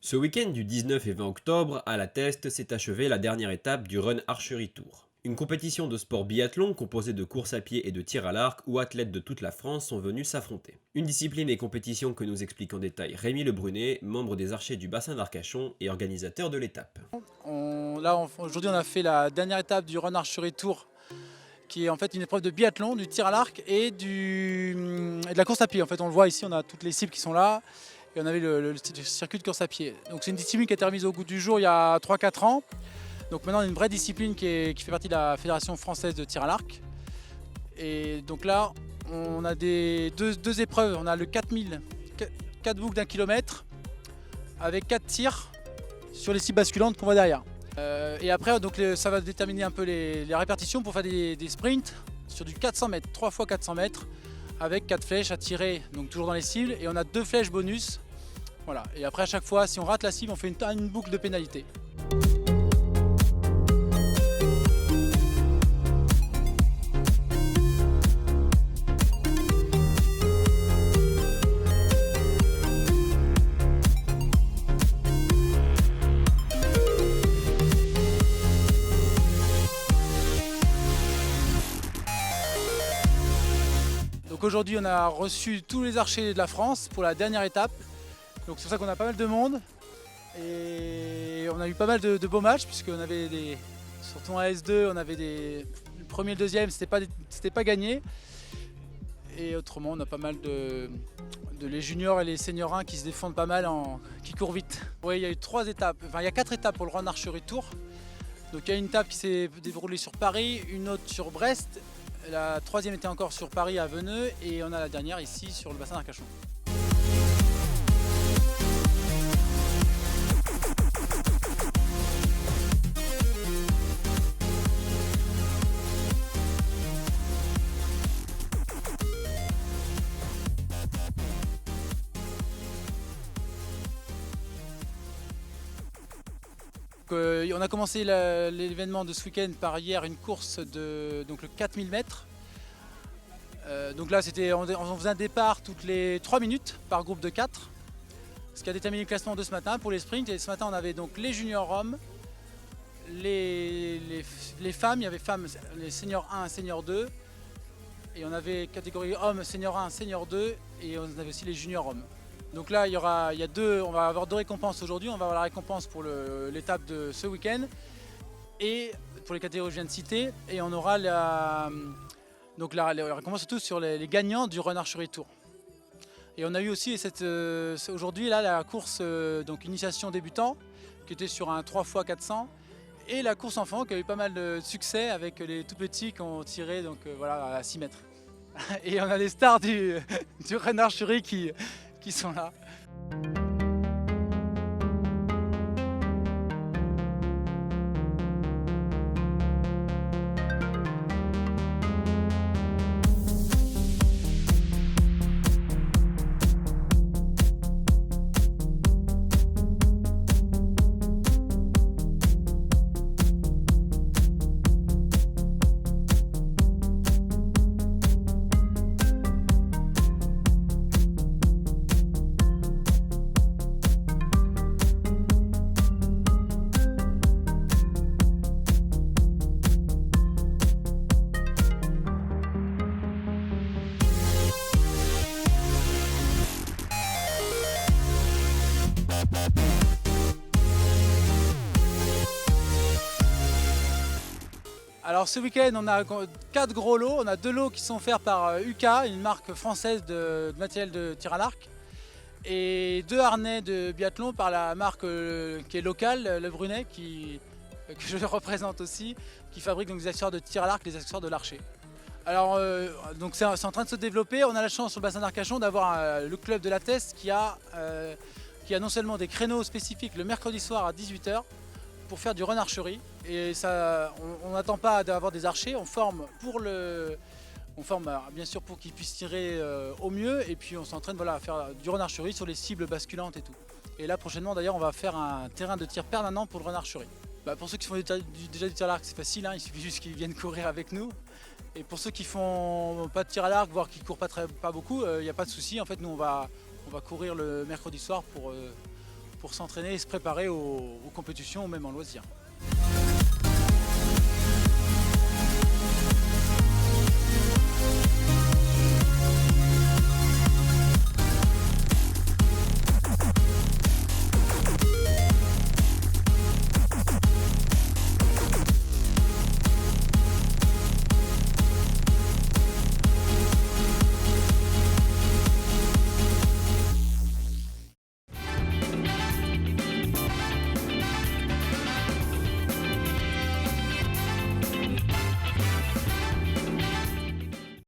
Ce week-end du 19 et 20 octobre, à La Teste, s'est achevée la dernière étape du Run Archery Tour. Une compétition de sport biathlon composée de course à pied et de tir à l'arc où athlètes de toute la France sont venus s'affronter. Une discipline et compétition que nous explique en détail Rémi Le Brunet, membre des Archers du bassin d'Arcachon et organisateur de l'étape. Aujourd'hui, on a fait la dernière étape du Run Archery Tour, qui est en fait une épreuve de biathlon, du tir à l'arc et de la course à pied. En fait, on le voit ici, on a toutes les cibles qui sont là et on avait le circuit de course à pied. Donc c'est une discipline qui a été remise au goût du jour il y a 3-4 ans. Donc maintenant, on a une vraie discipline qui fait partie de la Fédération française de tir à l'arc. Et donc là, on a deux épreuves. On a le 4000, 4 boucles d'1 kilomètre avec 4 tirs sur les cibles basculantes qu'on voit derrière. Et après, donc, ça va déterminer un peu les répartitions pour faire des sprints sur du 400 mètres, 3 fois 400 mètres, avec 4 flèches à tirer, donc toujours dans les cibles, et on a 2 flèches bonus. Voilà. Et après, à chaque fois, si on rate la cible, on fait une boucle de pénalité. Donc aujourd'hui, on a reçu tous les archers de la France pour la dernière étape. Donc c'est pour ça qu'on a pas mal de monde. Et on a eu pas mal de beaux matchs, puisqu'on avait surtout en S2, on avait le premier et le deuxième, c'était pas gagné. Et autrement, on a pas mal de les juniors et les seniors 1 qui se défendent pas mal, qui courent vite. Oui, il y a eu 3 étapes, enfin il y a 4 étapes pour le Run Archery Tour. Donc il y a une étape qui s'est déroulée sur Paris, une autre sur Brest. La troisième était encore sur Paris à Veneux et on a la dernière ici sur le bassin d'Arcachon. On a commencé l'événement de ce week-end par hier une course de le 4000 mètres. Donc là, on faisait un départ toutes les 3 minutes par groupe de 4, ce qui a déterminé le classement de ce matin pour les sprints. Et ce matin, on avait donc les juniors hommes, les femmes, il y avait femmes, les seniors 1 et seniors 2, et on avait catégorie hommes, senior 1, senior 2, et on avait aussi les juniors hommes. Donc là, on va avoir 2 récompenses aujourd'hui. On va avoir la récompense pour l'étape de ce week-end et pour les catégories que je viens de citer, et on aura la récompense surtout sur les gagnants du Run Archery Tour. Et on a eu aussi aujourd'hui la course donc initiation débutant qui était sur un 3 x 400 et la course enfant qui a eu pas mal de succès avec les tout petits qui ont tiré à 6 mètres. Et on a les stars du Run Archery qui sont là. Alors ce week-end, on a 4 gros lots. On a 2 lots qui sont offerts par UK, une marque française de matériel de tir à l'arc, et 2 harnais de biathlon par la marque qui est locale, Le Brunet, que je représente aussi, qui fabrique donc des accessoires de tir à l'arc, des accessoires de l'archer. Alors donc c'est en train de se développer. On a la chance sur le bassin d'Arcachon d'avoir le club de La Teste qui a non seulement des créneaux spécifiques le mercredi soir à 18 h pour faire du run archery. Et ça, on n'attend pas d'avoir des archers, on forme bien sûr pour qu'ils puissent tirer au mieux, et puis on s'entraîne à faire du run archery sur les cibles basculantes et tout. Et là prochainement d'ailleurs on va faire un terrain de tir permanent pour le run archery. Pour ceux qui font déjà du tir à l'arc, c'est facile, hein, il suffit juste qu'ils viennent courir avec nous. Et pour ceux qui font pas de tir à l'arc, voire qui courent pas beaucoup, il n'y a pas de souci. En fait, nous on va courir le mercredi soir pour s'entraîner et se préparer aux compétitions ou même en loisirs.